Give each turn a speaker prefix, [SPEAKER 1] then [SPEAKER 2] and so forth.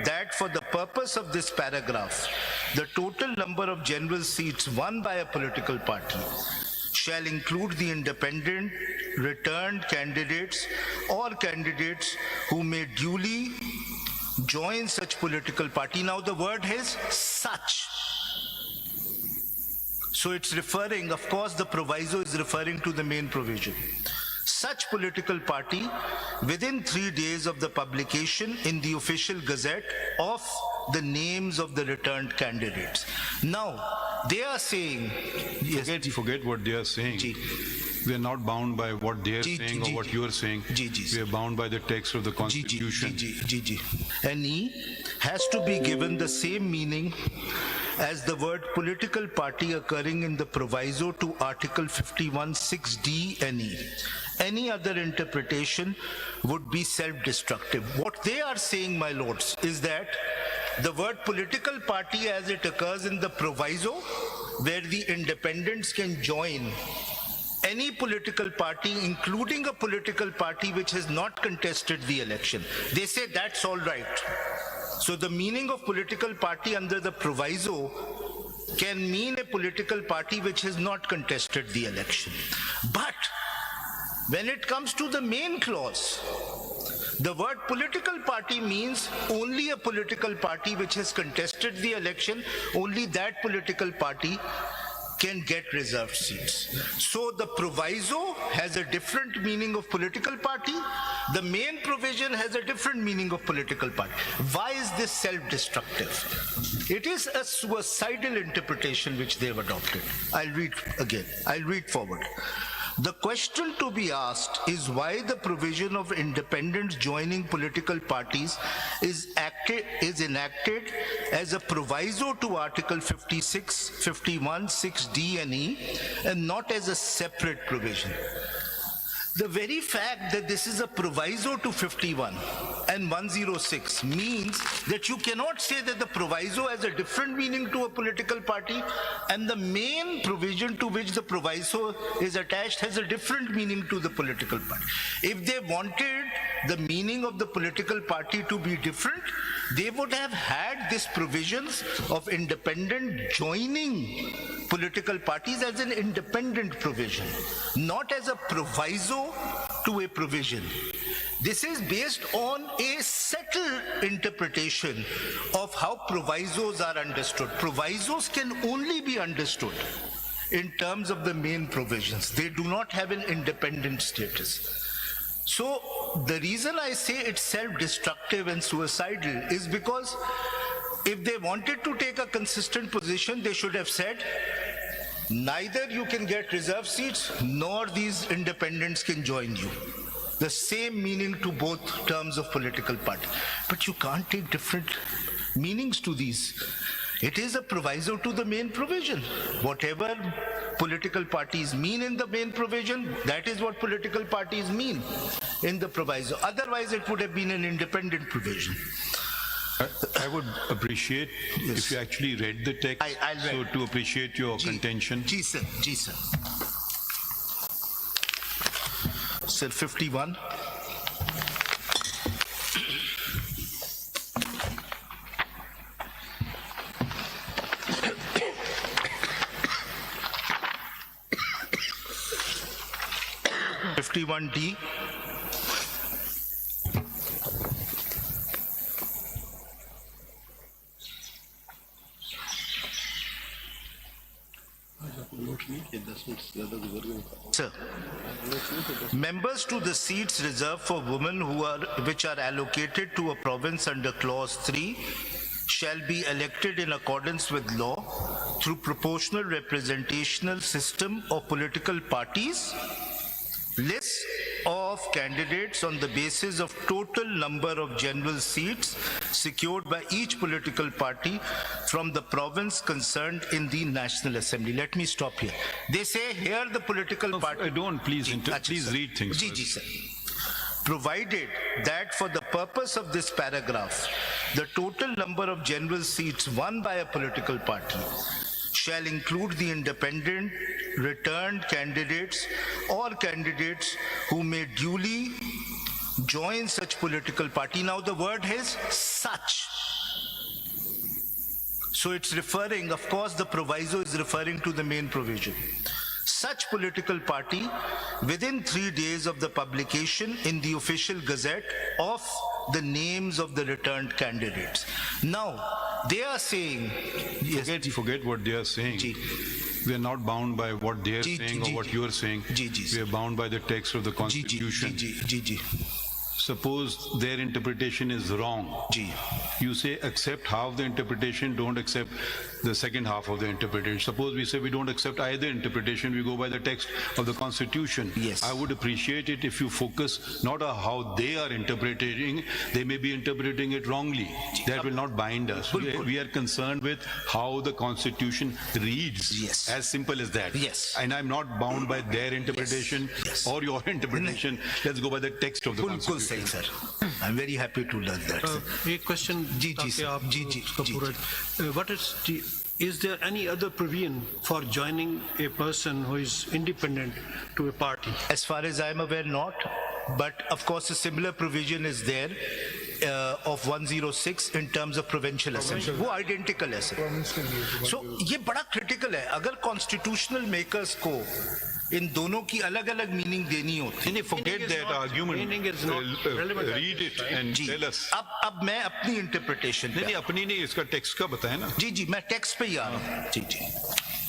[SPEAKER 1] that for the purpose of this paragraph, the total number of general seats won by a political party shall include the independent, returned candidates or candidates who may duly join such political party. Now the word is such. So it's referring, of course, the proviso is referring to the main provision. Such political party within 3 days of the publication in the official gazette of the names of the returned candidates. Now, they are saying... Yes.
[SPEAKER 2] Forget what they are saying. We are not bound by what they are saying or what you are saying. We are bound by the text of the Constitution.
[SPEAKER 1] NE has to be given the same meaning as the word political party occurring in the proviso to Article 51(6)d NE. Any other interpretation would be self-destructive. What they are saying, my lords, is that the word political party as it occurs in the proviso, where the independents can join any political party, including a political party which has not contested the election. They say that's all right. So the meaning of political party under the proviso can mean a political party which has not contested the election. But when it comes to the main clause, the word political party means only a political party which has contested the election, only that political party can get reserved seats. So the proviso has a different meaning of political party. The main provision has a different meaning of political party. Why is this self-destructive? It is a suicidal interpretation which they have adopted. I'll read again. I'll read forward. The question to be asked is why the provision of independents joining political parties is enacted as a proviso to Article 56, 51, 6D and E, and not as a separate provision. The very fact that this is a proviso to 51 and 106 means that you cannot say that the proviso has a different meaning to a political party and the main provision to which the proviso is attached has a different meaning to the political party. If they wanted the meaning of the political party to be different, they would have had this provisions of independent joining political parties as an independent provision, not as a proviso to a provision. This is based on a settled interpretation of how provisos are understood. Provisos can only be understood in terms of the main provisions. They do not have an independent status. So the reason I say it's self-destructive and suicidal is because if they wanted to take a consistent position, they should have said, neither you can get reserved seats, nor these independents can join you. The same meaning to both terms of political party. But you can't take different meanings to these. It is a proviso to the main provision. Whatever political parties mean in the main provision, that is what political parties mean in the proviso. Otherwise, it would have been an independent provision.
[SPEAKER 2] I would appreciate if you actually read the text, so to appreciate your contention.
[SPEAKER 1] Ji sir, ji sir. Sir, 51. D. Sir, members to the seats reserved for women which are allocated to a province under clause 3 shall be elected in accordance with law through proportional representational system of political parties. List of candidates on the basis of total number of general seats secured by each political party from the province concerned in the National Assembly. Let me stop here. They say here the political party...
[SPEAKER 2] Please read things.
[SPEAKER 1] Sir. Provided that for the purpose of this paragraph, the total number of general seats won by a political party shall include the independent, returned candidates or candidates who may duly join such political party. Now the word is such. So it's referring, of course, the proviso is referring to the main provision. Such political party within 3 days of the publication in the official gazette of the names of the returned candidates. Now, they are saying, yes,
[SPEAKER 2] Forget what they are saying.
[SPEAKER 1] Ji.
[SPEAKER 2] We are not bound by what they are
[SPEAKER 1] Ji,
[SPEAKER 2] saying
[SPEAKER 1] ji,
[SPEAKER 2] or what
[SPEAKER 1] ji.
[SPEAKER 2] you are saying.
[SPEAKER 1] Ji, ji,
[SPEAKER 2] We are bound by the text of the
[SPEAKER 1] Ji, ji,
[SPEAKER 2] Constitution.
[SPEAKER 1] ji, ji, ji, ji.
[SPEAKER 2] Suppose their interpretation is wrong.
[SPEAKER 1] Ji.
[SPEAKER 2] You say accept half the interpretation, don't accept the second half of the interpretation. Suppose we say we don't accept either interpretation, we go by the text of the Constitution.
[SPEAKER 1] Yes.
[SPEAKER 2] I would appreciate it if you focus not on how they are interpreting, they may be interpreting it wrongly. That will not bind us. We are concerned with how the Constitution reads.
[SPEAKER 1] Yes.
[SPEAKER 2] As simple as that.
[SPEAKER 1] Yes.
[SPEAKER 2] And I'm not bound by their interpretation
[SPEAKER 1] Yes.
[SPEAKER 2] or your interpretation. Let's go by the text of the
[SPEAKER 1] बिल्कुल
[SPEAKER 2] Constitution.
[SPEAKER 1] सही sir. I'm very happy to learn that. sir.
[SPEAKER 3] एक question
[SPEAKER 1] जी, जी, sir. जी, जी, जी.
[SPEAKER 3] What is there any other provision for joining a person who is independent to a party?
[SPEAKER 1] As far as I am aware, not. But of course, a similar provision is there of 106 in terms of provincial assembly. वो identical है sir. So ये बड़ा critical है. अगर constitutional makers को इन दोनों की अलग-अलग मीनिंग देनी होती.
[SPEAKER 2] Forget
[SPEAKER 3] is
[SPEAKER 2] that
[SPEAKER 3] not-
[SPEAKER 2] argument.
[SPEAKER 3] meaning is not relevant at
[SPEAKER 2] Read
[SPEAKER 3] this
[SPEAKER 2] it
[SPEAKER 3] time.
[SPEAKER 2] and
[SPEAKER 1] ji.
[SPEAKER 2] tell us.
[SPEAKER 1] अब मैं अपनी interpretation
[SPEAKER 2] नहीं
[SPEAKER 1] पे.
[SPEAKER 2] अपनी नहीं इसका टेक्स्ट का बताए ना.
[SPEAKER 1] जी जी मैं टेक्स्ट पे ही आ रहा हूँ. जी जी.